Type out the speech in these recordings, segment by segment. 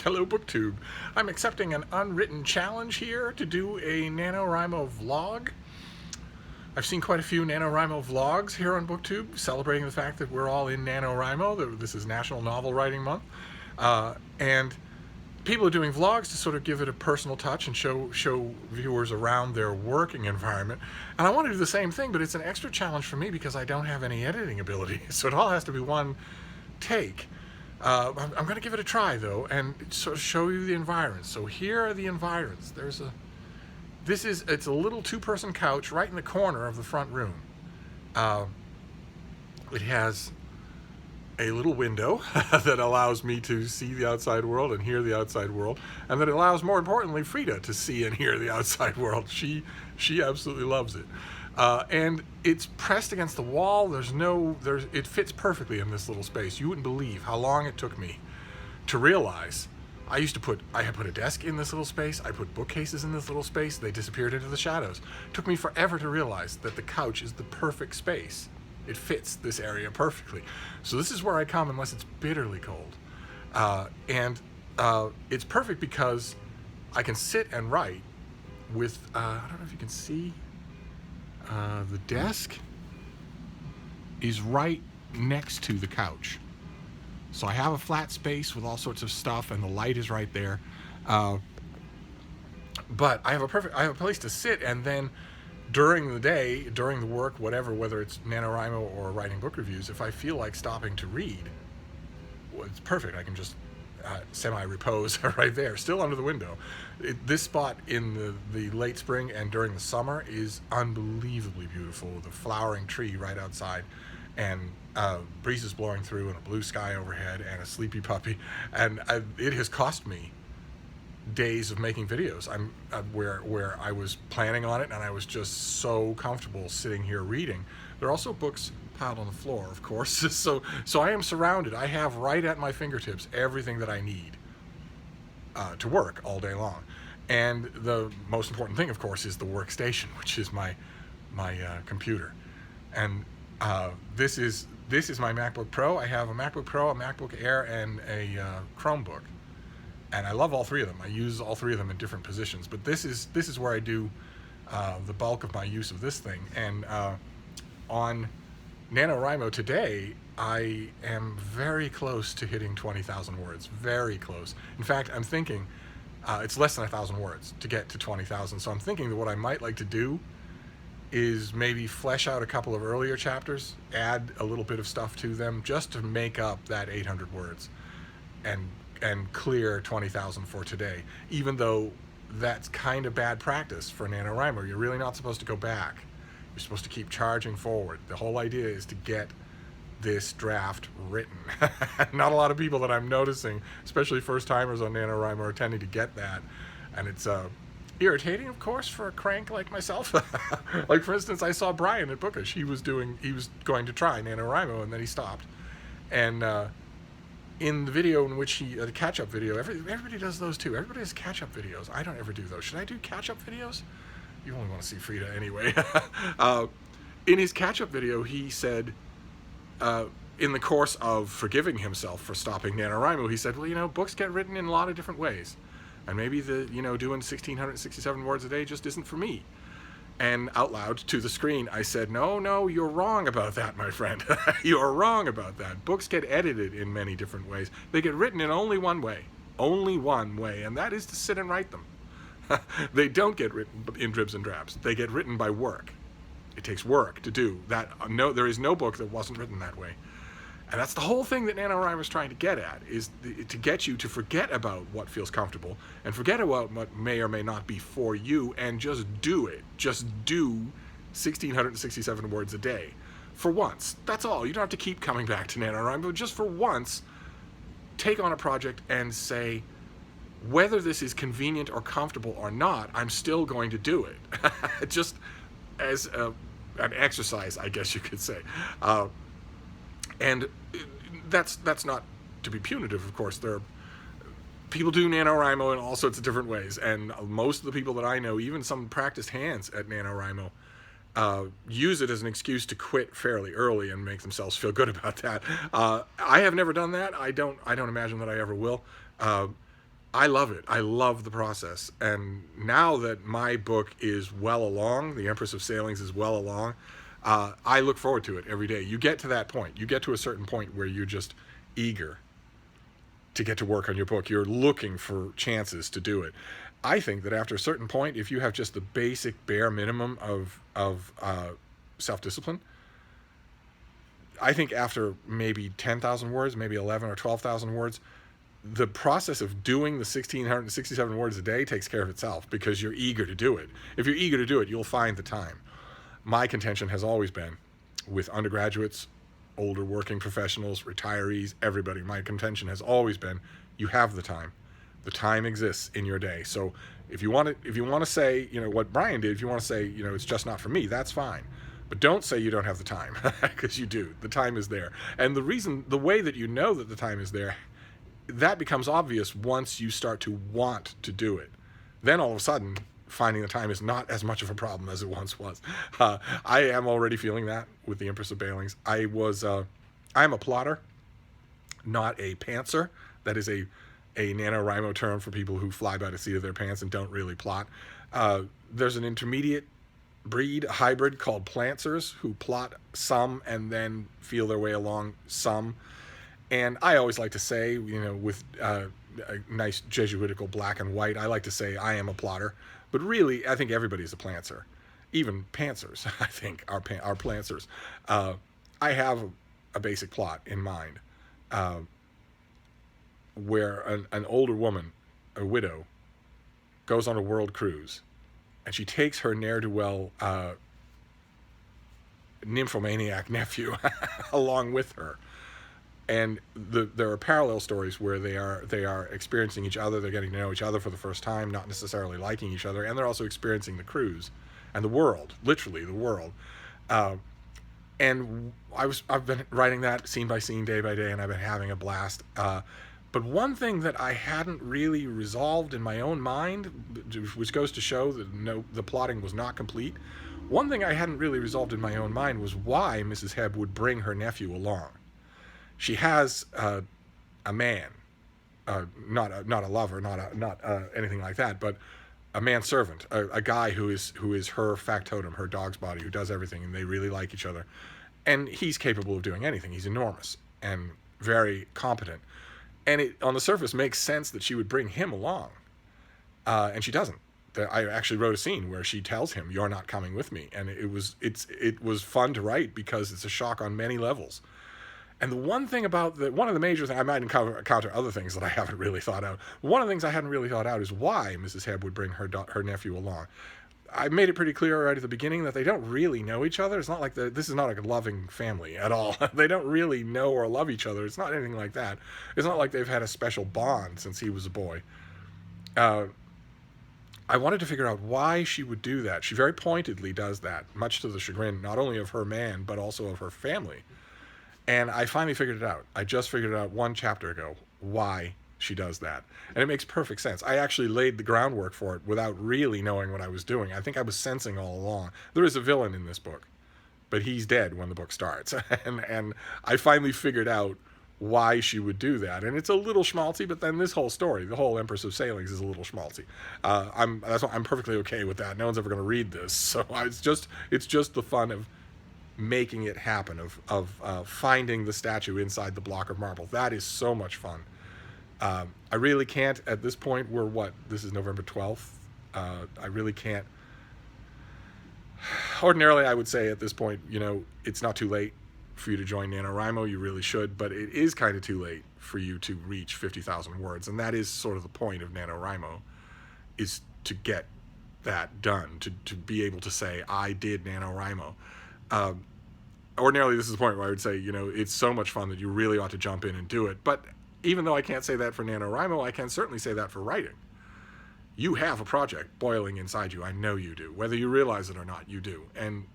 Hello, BookTube. I'm accepting an unwritten challenge here to do a NaNoWriMo vlog. I've seen quite a few NaNoWriMo vlogs here on BookTube, celebrating the fact that we're all in NaNoWriMo, that this is National Novel Writing Month. And people are doing vlogs to sort of give it a personal touch and show viewers around their working environment. And I want to do the same thing, but it's an extra challenge for me because I don't have any editing ability. So it all has to be one take. I'm going to give it a try though, and sort of show you the environs. So here are the environs. It's a little two-person couch right in the corner of the front room. It has a little window that allows me to see the outside world and hear the outside world, and that allows, more importantly, Frida to see and hear the outside world. She absolutely loves it. And it's pressed against the wall. It fits perfectly in this little space. You wouldn't believe how long it took me to realize. I had put a desk in this little space. I put bookcases in this little space. They disappeared into the shadows. It took me forever to realize that the couch is the perfect space. It fits this area perfectly. So this is where I come unless it's bitterly cold. It's perfect because I can sit and write with, I don't know if you can see, the desk is right next to the couch. So I have a flat space with all sorts of stuff, and the light is right there. But I have a place to sit, and then during the day, during the work, whether it's NaNoWriMo or writing book reviews, if I feel like stopping to read, well, it's perfect. I can just semi-repose right there, still under the window. This spot in the late spring and during the summer is unbelievably beautiful, with a flowering tree right outside, and breezes blowing through, and a blue sky overhead, and a sleepy puppy. And it has cost me days of making videos. Where I was planning on it, and I was just so comfortable sitting here reading. There are also books piled on the floor, of course. So I am surrounded. I have right at my fingertips everything that I need to work all day long. And the most important thing, of course, is the workstation, which is my computer. And this is my MacBook Pro. I have a MacBook Pro, a MacBook Air, and a Chromebook. And I love all three of them. I use all three of them in different positions. But this is where I do the bulk of my use of this thing. And on NaNoWriMo today, I am very close to hitting 20,000 words. Very close. In fact, I'm thinking it's less than 1,000 words to get to 20,000. So I'm thinking that what I might like to do is maybe flesh out a couple of earlier chapters, add a little bit of stuff to them, just to make up that 800 words and clear 20,000 for today, even though that's kind of bad practice for NaNoWriMo. You're really not supposed to go back. You're supposed to keep charging forward. The whole idea is to get this draft written. Not a lot of people that I'm noticing, especially first-timers on NaNoWriMo, are tending to get that. And it's irritating, of course, for a crank like myself. Like, for instance, I saw Brian at Bookish. He was going to try NaNoWriMo, and then he stopped. And in the video in which the catch-up video, everybody does those too. Everybody has catch-up videos. I don't ever do those. Should I do catch-up videos? You only want to see Frida anyway. In his catch-up video, he said, in the course of forgiving himself for stopping NaNoWriMo, he said, well, books get written in a lot of different ways. And maybe doing 1,667 words a day just isn't for me. And out loud to the screen, I said, no, you're wrong about that, my friend. You're wrong about that. Books get edited in many different ways. They get written in only one way, and that is to sit and write them. They don't get written in dribs and drabs. They get written by work. It takes work to do that. There is no book that wasn't written that way. And that's the whole thing that NaNoWriMo is trying to get at, is to get you to forget about what feels comfortable and forget about what may or may not be for you, and just do it. Just do 1,667 words a day. For once. That's all. You don't have to keep coming back to NaNoWriMo. Just for once, take on a project and say, whether this is convenient or comfortable or not, I'm still going to do it. Just as an exercise, I guess you could say. And that's not to be punitive, of course. People do NaNoWriMo in all sorts of different ways, and most of the people that I know, even some practiced hands at NaNoWriMo, use it as an excuse to quit fairly early and make themselves feel good about that. I have never done that. I don't imagine that I ever will. I love it. I love the process. And now that my book is well along, The Empress of Sailings is well along, I look forward to it every day. You get to that point. You get to a certain point where you're just eager to get to work on your book. You're looking for chances to do it. I think that after a certain point, if you have just the basic bare minimum of self-discipline, I think after maybe 10,000 words, maybe 11 or 12,000 words, the process of doing the 1,667 words a day takes care of itself because you're eager to do it. If you're eager to do it, you'll find the time. My contention has always been with undergraduates, older working professionals, retirees, everybody. My contention has always been you have the time. The time exists in your day. So if you want to say, what Brian did, if you want to say, it's just not for me, that's fine. But don't say you don't have the time, because you do. The time is there. And the way that you know that the time is there, that becomes obvious once you start to want to do it. Then all of a sudden, finding the time is not as much of a problem as it once was. I am already feeling that with the Empress of Sailings. I'm a plotter, not a pantser. That is a NaNoWriMo term for people who fly by the seat of their pants and don't really plot. There's an intermediate breed, a hybrid called plantsers, who plot some and then feel their way along some. And I always like to say, with a nice Jesuitical black and white, I like to say I am a plotter. But really, I think everybody's a plantser. Even pantsers, I think, are plantsers. I have a basic plot in mind where an older woman, a widow, goes on a world cruise, and she takes her ne'er-do-well nymphomaniac nephew along with her. And there are parallel stories where they are experiencing each other. They're getting to know each other for the first time, not necessarily liking each other, and they're also experiencing the cruise and the world, literally the world. And I've been writing that scene by scene, day by day, and I've been having a blast. But one thing that I hadn't really resolved in my own mind, which goes to show that the plotting was not complete. One thing I hadn't really resolved in my own mind was why Mrs. Hebb would bring her nephew along. She has a man, not a lover, not anything like that, but a manservant, a guy who is her factotum, her dog's body, who does everything, and they really like each other. And he's capable of doing anything. He's enormous and very competent. And it, on the surface, makes sense that she would bring him along, and she doesn't. I actually wrote a scene where she tells him, "You're not coming with me," and it was fun to write because it's a shock on many levels. And the one thing about one of the major things, I might encounter other things that I haven't really thought out. One of the things I hadn't really thought out is why Mrs. Hebb would bring her nephew along. I made it pretty clear right at the beginning that they don't really know each other. It's not like this is not a loving family at all. They don't really know or love each other. It's not anything like that. It's not like they've had a special bond since he was a boy. I wanted to figure out why she would do that. She very pointedly does that, much to the chagrin not only of her man, but also of her family. And I finally figured it out. I just figured it out one chapter ago, why she does that. And it makes perfect sense. I actually laid the groundwork for it without really knowing what I was doing. I think I was sensing all along. There is a villain in this book, but he's dead when the book starts. and I finally figured out why she would do that. And it's a little schmaltzy, but then this whole story, the whole Empress of Sailings, is a little schmaltzy. I'm perfectly okay with that. No one's ever going to read this. So it's just the fun of making it happen, of finding the statue inside the block of marble. That is so much fun. I really can't, at this point, this is November 12th. I really can't. Ordinarily, I would say at this point, it's not too late for you to join NaNoWriMo. You really should, but it is kind of too late for you to reach 50,000 words. And that is sort of the point of NaNoWriMo, is to get that done, to be able to say, I did NaNoWriMo. Ordinarily, this is the point where I would say, it's so much fun that you really ought to jump in and do it. But even though I can't say that for NaNoWriMo, I can certainly say that for writing. You have a project boiling inside you. I know you do. Whether you realize it or not, you do. And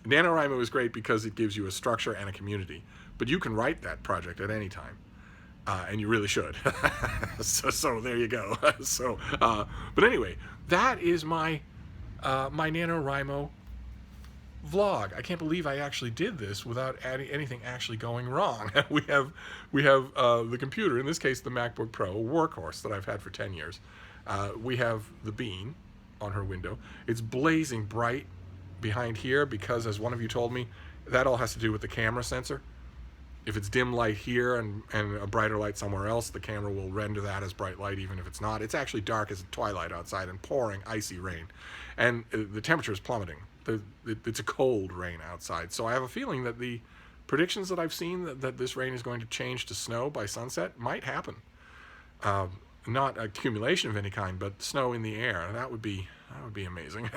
NaNoWriMo is great because it gives you a structure and a community. But you can write that project at any time. And you really should. so there you go. But anyway, that is my NaNoWriMo vlog. I can't believe I actually did this without anything actually going wrong. we have the computer, in this case the MacBook Pro, a workhorse that I've had for 10 years. We have the bean on her window. It's blazing bright behind here because, as one of you told me, that all has to do with the camera sensor. If it's dim light here and a brighter light somewhere else, the camera will render that as bright light even if it's not. It's actually dark as twilight outside and pouring icy rain. And the temperature is plummeting. It's a cold rain outside. So I have a feeling that the predictions that I've seen that this rain is going to change to snow by sunset might happen. Not accumulation of any kind, but snow in the air. That would be amazing.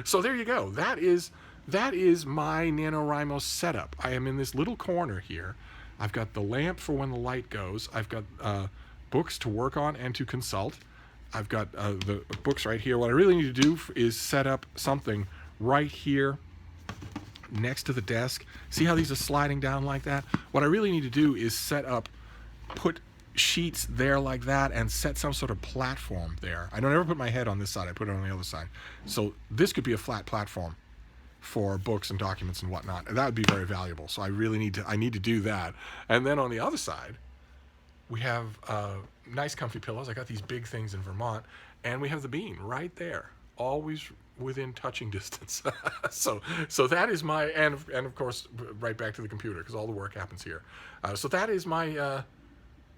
So there you go. That is my NaNoWriMo setup. I am in this little corner here. I've got the lamp for when the light goes. I've got books to work on and to consult. I've got the books right here. What I really need to do is set up something right here next to the desk. See how these are sliding down like that? What I really need to do is put sheets there like that and set some sort of platform there. I don't ever put my head on this side. I put it on the other side. So this could be a flat platform for books and documents and whatnot. And that would be very valuable. So I really need to do that. And then on the other side, we have nice comfy pillows. I got these big things in Vermont, and we have the bean right there, always within touching distance. so that is my, and of course right back to the computer because all the work happens here. So that is my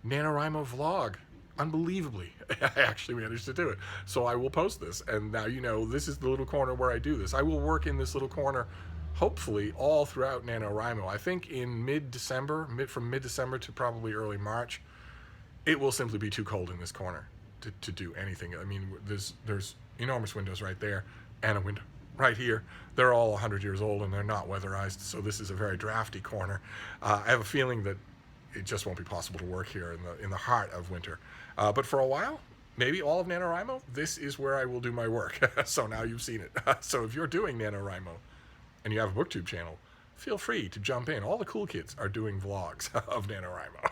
NaNoWriMo vlog. Unbelievably, I actually managed to do it. So I will post this, and now you know this is the little corner where I do this. I will work in this little corner, hopefully all throughout NaNoWriMo. I think in mid-December, from mid-December to probably early March, it will simply be too cold in this corner to do anything. I mean, there's enormous windows right there, and a window right here. They're all 100 years old, and they're not weatherized, so this is a very drafty corner. I have a feeling that it just won't be possible to work here in the heart of winter. But for a while, maybe all of NaNoWriMo, this is where I will do my work. So now you've seen it. So if you're doing NaNoWriMo and you have a BookTube channel, feel free to jump in. All the cool kids are doing vlogs of NaNoWriMo.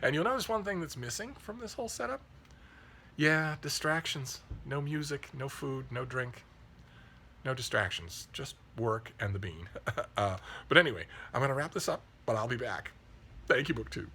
And you'll notice one thing that's missing from this whole setup. Yeah, distractions. No music, no food, no drink. No distractions. Just work and the bean. But anyway, I'm going to wrap this up, but I'll be back. Thank you, BookTube.